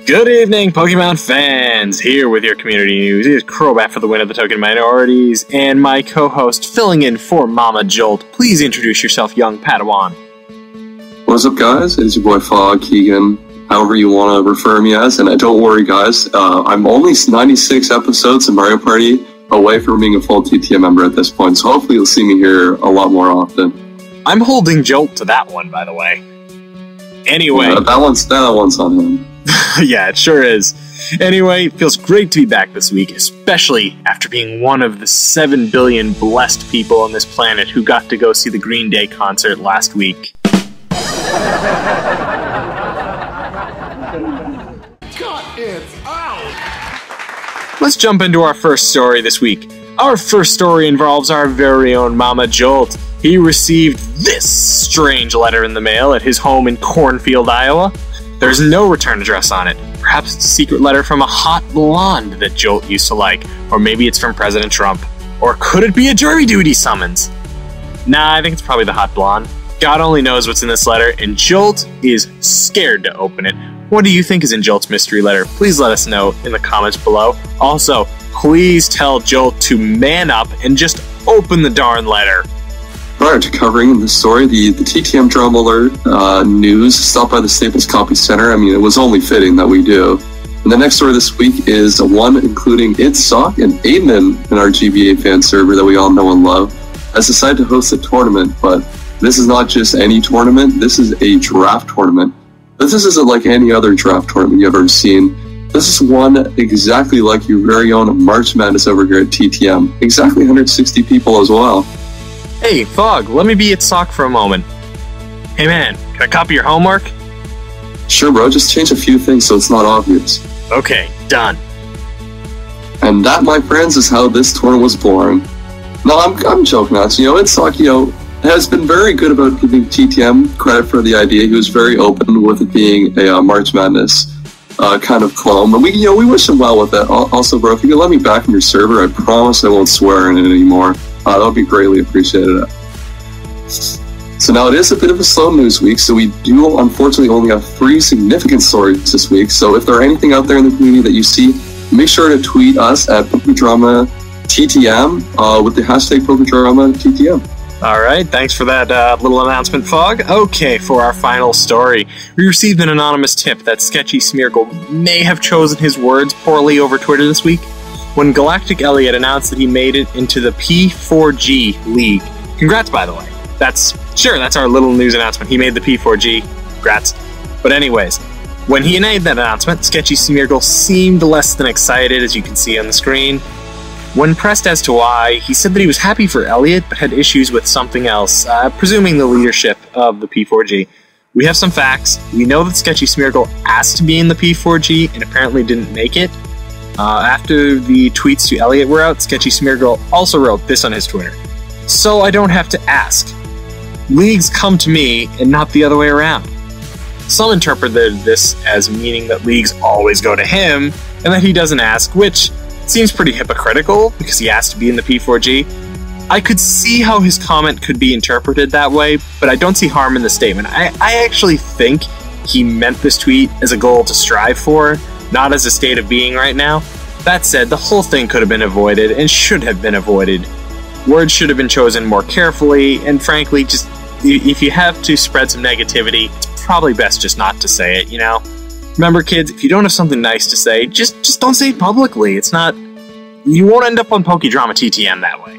Good evening, Pokemon fans! Here with your community news is Crobat for the win of the Token Minorities, and my co-host filling in for Mama Jolt. Please introduce yourself, young Padawan. What's up, guys? It's your boy Fog, Keegan, however you want to refer me as, and don't worry, guys, I'm only 96 episodes of Mario Party away from being a full TTM member at this point, so hopefully you'll see me here a lot more often. I'm holding Jolt to that one, by the way. Anyway. Yeah, that one's on him. Yeah, it sure is. Anyway, it feels great to be back this week, especially after being one of the 7 billion blessed people on this planet who got to go see the Green Day concert last week. Cut it out! Let's jump into our first story this week. Our first story involves our very own Mama Jolt. He received this strange letter in the mail at his home in Cornfield, Iowa. There's no return address on it. Perhaps it's a secret letter from a hot blonde that Jolt used to like, or maybe it's from President Trump. Or could it be a jury duty summons? Nah, I think it's probably the hot blonde. God only knows what's in this letter, and Jolt is scared to open it. What do you think is in Jolt's mystery letter? Please let us know in the comments below. Also, please tell Jolt to man up and just open the darn letter. Prior to covering this story, the TTM Drama Alert news stopped by the Staples Copy Center. I mean, it was only fitting that we do. And the next story this week is one including Sock and Aiden in our GBA fan server that we all know and love, has decided to host a tournament. But this is not just any tournament, this is a draft tournament. This isn't like any other draft tournament you've ever seen. This is one exactly like your very own March Madness over here at TTM. Exactly 160 people as well. Hey, Fog, let me be Sock for a moment. Hey man, can I copy your homework? Sure, bro, just change a few things so it's not obvious. Okay, done. And that, my friends, is how this tournament was born. No, I'm joking, not. Sock, has been very good about giving TTM credit for the idea. He was very open with it being a March Madness kind of clone. And we wish him well with it. Also, bro, if you could let me back in your server, I promise I won't swear in it anymore. That would be greatly appreciated. So now it is a bit of a slow news week, so we do unfortunately only have 3 significant stories this week. So if there are anything out there in the community that you see, make sure to tweet us at PokeDramaTTM with the hashtag PokeDramaTTM. Alright, thanks for that little announcement, Fog. Okay, for our final story. We received an anonymous tip that Sketchy Smeargle may have chosen his words poorly over Twitter this week when Galactic Elliot announced that he made it into the P4G League. Congrats, by the way. That's our little news announcement. He made the P4G. Congrats. But anyways, when he made that announcement, Sketchy Smeargle seemed less than excited, as you can see on the screen. When pressed as to why, he said that he was happy for Elliot, but had issues with something else, presuming the leadership of the P4G. We have some facts. We know that Sketchy Smeargle asked to be in the P4G and apparently didn't make it. After the tweets to Elliot were out, Sketchy Smeargle also wrote this on his Twitter. So I don't have to ask. Leagues come to me and not the other way around. Some interpreted this as meaning that leagues always go to him and that he doesn't ask, which seems pretty hypocritical because he asked to be in the P4G. I could see how his comment could be interpreted that way, but I don't see harm in the statement. I actually think he meant this tweet as a goal to strive for, not as a state of being right now. That said, the whole thing could have been avoided and should have been avoided. Words should have been chosen more carefully, and frankly, just if you have to spread some negativity, it's probably best just not to say it, Remember, kids, if you don't have something nice to say, just don't say it publicly. It's not... You won't end up on PokeDrama TTM that way.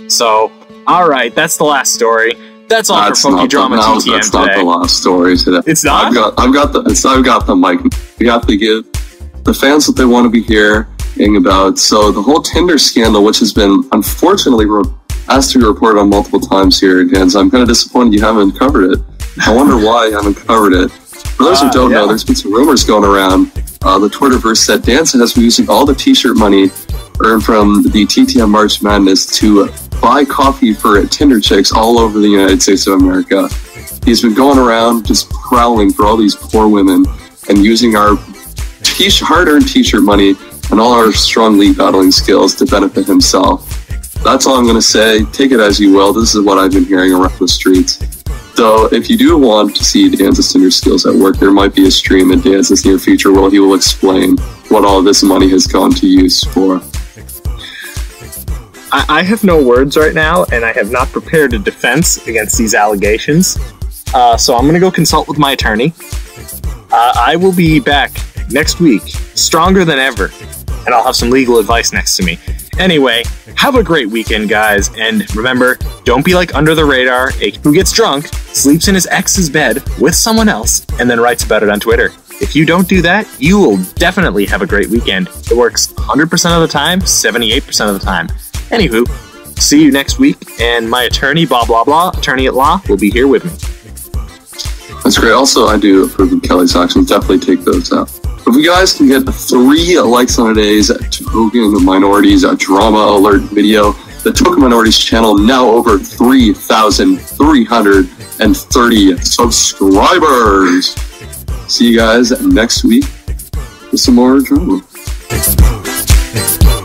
So, alright, that's the last story. That's all for PokeDrama TTM today. That's not the last story today. It's not? I've got the mic. We have to give the fans what they want to be hearing about. So the whole Tinder scandal, which has been unfortunately asked to be reported on multiple times here, Dan, so I'm kind of disappointed you haven't covered it. I wonder why you haven't covered it. For those who don't know, there's been some rumors going around the Twitterverse that Danson has been using all the t-shirt money earned from the TTM March Madness to buy coffee for Tinder chicks all over the United States of America. He's been going around just prowling for all these poor women and using our hard-earned t-shirt money and all our strong league battling skills to benefit himself. That's all I'm going to say. Take it as you will. This is what I've been hearing around the streets. Though, if you do want to see Dan's Tinder skills at work, there might be a stream in Dan's near future where he will explain what all this money has gone to use for. I have no words right now, and I have not prepared a defense against these allegations. So I'm going to go consult with my attorney. I will be back next week, stronger than ever, and I'll have some legal advice next to me. Anyway, have a great weekend, guys, and remember, don't be like Under the Radar, who gets drunk, sleeps in his ex's bed with someone else, and then writes about it on Twitter. If you don't do that, you will definitely have a great weekend. It works 100% of the time, 78% of the time. Anywho, see you next week, and my attorney, blah blah blah, attorney at law, will be here with me. That's great. Also, I do approve of Kelly's actions. Definitely take those out. If you guys can get 3 likes on a day's Token Minorities Drama Alert video, the Token Minorities channel now over 3,330 subscribers. See you guys next week with some more drama. Explode, explode.